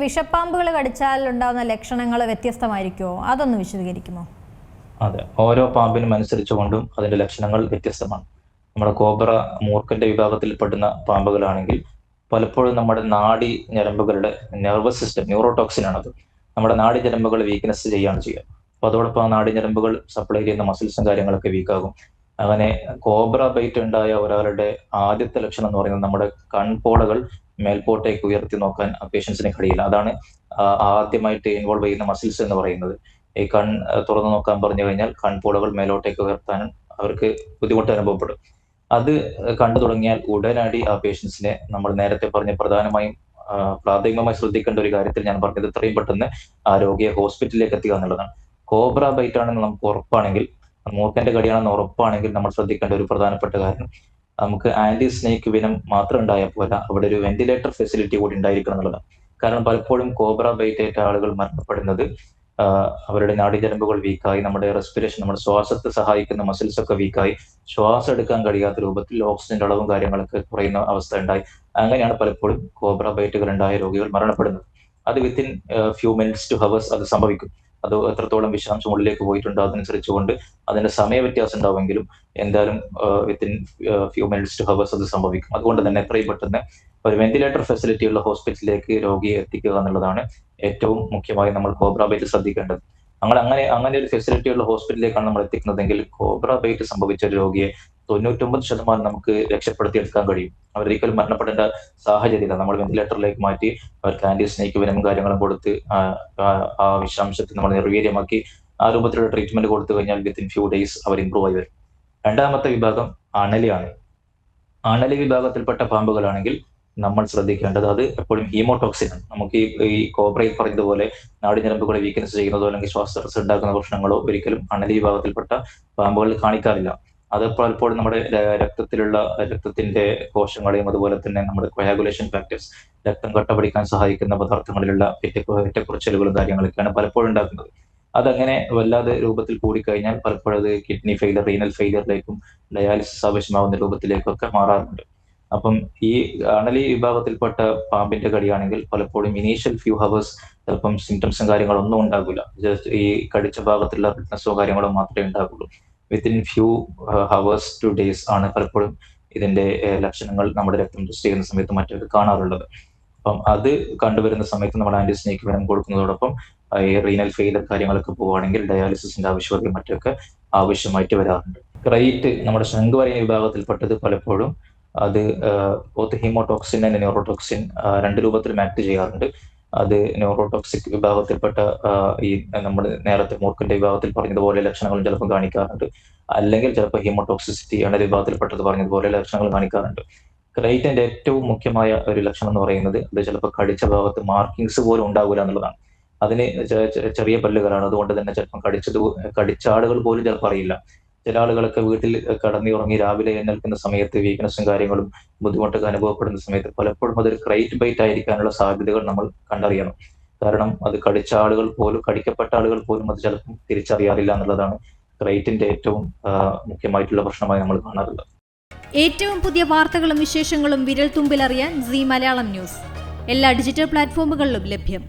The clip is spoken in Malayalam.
വിഷപ്പാമ്പുകൾ കടിച്ചാൽ ഉണ്ടാകുന്ന ലക്ഷണങ്ങൾ വ്യത്യസ്തമായിരിക്കുമോ? അതൊന്ന് വിശദീകരിക്കുമോ? അതെ, ഓരോ പാമ്പിനും അനുസരിച്ചുകൊണ്ടും അതിന്റെ ലക്ഷണങ്ങൾ വ്യത്യസ്തമാണ്. നമ്മുടെ കോബ്ര മൂർഖന്റെ വിഭാഗത്തിൽപ്പെടുന്ന പാമ്പുകളാണെങ്കിൽ പലപ്പോഴും നമ്മുടെ നാഡി ഞരമ്പുകളുടെ നെർവസ് സിസ്റ്റം ന്യൂറോടോക്സിൻ ആണത്. നമ്മുടെ നാഡി ഞരമ്പുകൾ വീക്ക്നെസ് ചെയ്യുകയാണ് ചെയ്യുക. അപ്പോൾ അതോടൊപ്പം ആ നാഡി ഞരമ്പുകൾ സപ്ലൈ ചെയ്യുന്ന മസിൽസും കാര്യങ്ങളൊക്കെ വീക്കാകും. അങ്ങനെ കോബ്ര ബൈറ്റ് ഉണ്ടായ ഒരാളുടെ ആദ്യത്തെ ലക്ഷണം എന്ന് പറയുന്നത് നമ്മുടെ കൺപോളകൾ മേൽപോട്ടേക്ക് ഉയർത്തി നോക്കാൻ ആ പേഷ്യൻസിന് കഴിയില്ല. അതാണ് ആദ്യമായിട്ട് ഇൻവോൾവ് ചെയ്യുന്ന മസിൽസ് എന്ന് പറയുന്നത്. ഈ തുറന്നു നോക്കാൻ പറഞ്ഞു കഴിഞ്ഞാൽ കൺപോളകൾ മേലോട്ടേക്ക് ഉയർത്താനും അവർക്ക് ബുദ്ധിമുട്ട് അനുഭവപ്പെടും. അത് കണ്ടു തുടങ്ങിയാൽ ഉടനടി ആ പേഷ്യൻസിനെ നമ്മൾ നേരത്തെ പറഞ്ഞ പ്രാഥമികമായി ശ്രദ്ധിക്കേണ്ട ഒരു കാര്യത്തിൽ ഞാൻ പറഞ്ഞത് എത്രയും പെട്ടെന്ന് ആ രോഗിയെ ഹോസ്പിറ്റലിലേക്ക് എത്തുക എന്നുള്ളതാണ്. കോബ്ര ബൈറ്റ് ആണെന്ന് നമുക്ക് ഉറപ്പാണെങ്കിൽ, മൂർഖന്റെ കടിയാണെന്ന് ഉറപ്പാണെങ്കിൽ നമ്മൾ ശ്രദ്ധിക്കേണ്ട ഒരു പ്രധാനപ്പെട്ട കാര്യം, നമുക്ക് ആന്റി സ്നേക്ക് വിനം മാത്രം ഉണ്ടായാൽ പോരാ, അവിടെ ഒരു വെന്റിലേറ്റർ ഫെസിലിറ്റി കൂടി ഉണ്ടായിരിക്കണം എന്നുള്ളതാണ്. കാരണം പലപ്പോഴും കോബ്ര ബൈറ്റ് ഏറ്റ ആളുകൾ മരണപ്പെടുന്നത് അവരുടെ നാഡീഞരമ്പുകൾ വീക്കായി, നമ്മുടെ റെസ്പിറേഷൻ, നമ്മുടെ ശ്വാസത്തെ സഹായിക്കുന്ന മസിൽസ് ഒക്കെ വീക്കായി, ശ്വാസം എടുക്കാൻ കഴിയാത്ത രൂപത്തിൽ ഓക്സിജന്റെ അളവും കാര്യങ്ങളൊക്കെ കുറയുന്ന അവസ്ഥ ഉണ്ടായി. അങ്ങനെയാണ് പലപ്പോഴും കോബ്ര ബൈറ്റുകൾ ഉണ്ടായ രോഗികൾ മരണപ്പെടുന്നത്. അത് within few minutes two hours അത് സംഭവിക്കും. അത് എത്രത്തോളം വിഷാംശം ഉള്ളിലേക്ക് പോയിട്ടുണ്ടോ അതനുസരിച്ചുകൊണ്ട് അതിന്റെ സമയ വ്യത്യാസം ഉണ്ടാവുമെങ്കിലും എന്തായാലും within few minutes two hours അത് സംഭവിക്കും. അതുകൊണ്ട് തന്നെ എത്രയും പെട്ടെന്ന് ഒരു വെന്റിലേറ്റർ ഫെസിലിറ്റി ഉള്ള ഹോസ്പിറ്റലിലേക്ക് രോഗിയെ എത്തിക്കുക എന്നുള്ളതാണ് ഏറ്റവും മുഖ്യമായി നമ്മൾ കോബ്ര ബൈറ്റ് ശ്രദ്ധിക്കേണ്ടത്. അങ്ങനെ ഒരു ഫെസിലിറ്റി ഉള്ള ഹോസ്പിറ്റലിലേക്കാണ് നമ്മൾ എത്തിക്കുന്നതെങ്കിൽ കോബ്ര ബൈറ്റ് സംഭവിച്ച ഒരു രോഗിയെ 99% നമുക്ക് രക്ഷപ്പെടുത്തിയെടുക്കാൻ കഴിയും. അവരൊരിക്കലും മരണപ്പെടേണ്ട സാഹചര്യമില്ല. നമ്മൾ വെന്റിലേറ്ററിലേക്ക് മാറ്റി അവർക്ക് ആന്റി സ്നേക്ക് വിനും കാര്യങ്ങളും കൊടുത്ത് ആ വിഷാംശത്തെ നമ്മൾ നിർവീര്യമാക്കി ആ രൂപത്തിലുള്ള ട്രീറ്റ്മെന്റ് കൊടുത്തു കഴിഞ്ഞാൽ വിത്തിൻ ഫ്യൂ ഡേയ്സ് അവർ ഇംപ്രൂവ് ആയി വരും. രണ്ടാമത്തെ വിഭാഗം അണലിയാണ്. അണലി വിഭാഗത്തിൽപ്പെട്ട പാമ്പുകളാണെങ്കിൽ നമ്മൾ ശ്രദ്ധിക്കേണ്ടത് അത് എപ്പോഴും ഹീമോടോക്സിൻ ആണ്. നമുക്ക് ഈ കോബ്രയിൽ പറഞ്ഞതുപോലെ നാഡീഞരമ്പുകളെ വീക്ക്നെസ് ചെയ്യുന്നതോ അല്ലെങ്കിൽ ശ്വാസതടസ്സം ഉണ്ടാക്കുന്ന പ്രശ്നങ്ങളോ ഒരിക്കലും അണലി വിഭാഗത്തിൽപ്പെട്ട പാമ്പുകൾ കാണിക്കാറില്ല. അത് പലപ്പോഴും നമ്മുടെ രക്തത്തിന്റെ കോശങ്ങളെയും അതുപോലെ തന്നെ നമ്മുടെ കൊയാഗുലേഷൻ ഫാക്ടേഴ്സ്, രക്തം കട്ട പിടിക്കാൻ സഹായിക്കുന്ന പദാർത്ഥങ്ങളിലുള്ള ഏറ്റക്കുറച്ചിലുകളും കാര്യങ്ങളൊക്കെയാണ് പലപ്പോഴും ഉണ്ടാക്കുന്നത്. അതങ്ങനെ വല്ലാതെ രൂപത്തിൽ കൂടിക്കഴിഞ്ഞാൽ പലപ്പോഴും അത് കിഡ്നി ഫെയിലർ, റീനൽ ഫെയിലറിലേക്കും ഡയാലിസിസ് ആവശ്യമാവുന്ന രൂപത്തിലേക്കൊക്കെ മാറാറുണ്ട്. അപ്പം ഈ അണലി വിഭാഗത്തിൽപ്പെട്ട പാമ്പിന്റെ കടിയാണെങ്കിൽ പലപ്പോഴും ഇനീഷ്യൽ ഫ്യൂ ഹവേഴ്സ് ചിലപ്പം സിംറ്റംസും കാര്യങ്ങളൊന്നും ഉണ്ടാകില്ല. ജസ്റ്റ് ഈ കടിച്ച ഭാഗത്തുള്ള ഫിറ്റ്നസോ കാര്യങ്ങളോ മാത്രമേ ഉണ്ടാകുള്ളൂ. Within few hours to days ആണ് പലപ്പോഴും ഇതിന്റെ ലക്ഷണങ്ങൾ നമ്മുടെ രക്തം ടെസ്റ്റ് ചെയ്യുന്ന സമയത്ത് മറ്റൊക്കെ കാണാറുള്ളത്. അപ്പം അത് കണ്ടുവരുന്ന സമയത്ത് നമ്മൾ ആന്റി സ്നേക്ക് വെനം കൊടുക്കുന്നതോടൊപ്പം ഈ റീനൽ ഫെയിലർ കാര്യങ്ങളൊക്കെ പോവുകയാണെങ്കിൽ ഡയാലിസിസിന്റെ ആവശ്യമൊക്കെ മറ്റൊക്കെ ആവശ്യമായിട്ട് വരാറുണ്ട്. ക്രൈറ്റ് നമ്മുടെ ശംഖുവരയ വിഭാഗത്തിൽപ്പെട്ടത് പലപ്പോഴും അത് ബോത്ത് ഹീമോടോക്സിൻ ആൻഡ് ന്യൂറോടോക്സിൻ രണ്ട് രൂപത്തിലും ആക്ട് ചെയ്യാറുണ്ട്. അത് ന്യൂറോടോക്സിക് വിഭാഗത്തിൽപ്പെട്ട ഈ നമ്മൾ നേരത്തെ മൂർഖന്റെ വിഭാഗത്തിൽ പറഞ്ഞതുപോലെ ലക്ഷണങ്ങളും ചിലപ്പോൾ കാണിക്കാറുണ്ട്. അല്ലെങ്കിൽ ചിലപ്പോൾ ഹീമോടോക്സിസിറ്റി അണലി വിഭാഗത്തിൽപ്പെട്ടത് പറഞ്ഞതുപോലെ ലക്ഷണങ്ങൾ കാണിക്കാറുണ്ട്. ക്രൈറ്റിന്റെ ഏറ്റവും മുഖ്യമായ ഒരു ലക്ഷണം എന്ന് പറയുന്നത് അത് ചിലപ്പോൾ കടിച്ച ഭാഗത്ത് മാർക്കിങ്സ് പോലും ഉണ്ടാവില്ല എന്നുള്ളതാണ്. അതിന് ചെറിയ പല്ലുകളാണ്. അതുകൊണ്ട് തന്നെ ചിലപ്പോൾ കടിച്ച ആളുകൾ പോലും ചിലപ്പോൾ അറിയില്ല. ചില ആളുകളൊക്കെ വീട്ടിൽ കടന്നുറങ്ങി രാവിലെ എഴുന്നേൽക്കുന്ന സമയത്ത് വീക്ക്നെസ്സും കാര്യങ്ങളും ബുദ്ധിമുട്ടൊക്കെ അനുഭവപ്പെടുന്ന സമയത്ത് പലപ്പോഴും അതൊരു ക്രൈറ്റ് ബൈറ്റ് ആയിരിക്കാനുള്ള സാധ്യതകൾ നമ്മൾ കണ്ടറിയണം. കാരണം അത് കടിക്കപ്പെട്ട ആളുകൾ പോലും അത് ചിലപ്പം തിരിച്ചറിയാറില്ല എന്നുള്ളതാണ് ക്രൈറ്റിന്റെ ഏറ്റവും മുഖ്യമായിട്ടുള്ള പ്രശ്നമായി നമ്മൾ കാണാറുള്ളത്. ഏറ്റവും പുതിയ വാർത്തകളും വിശേഷങ്ങളും വിരൽ തുമ്പിലറിയാൻ സീ മലയാളം ന്യൂസ് എല്ലാ ഡിജിറ്റൽ പ്ലാറ്റ്ഫോമുകളിലും ലഭ്യം.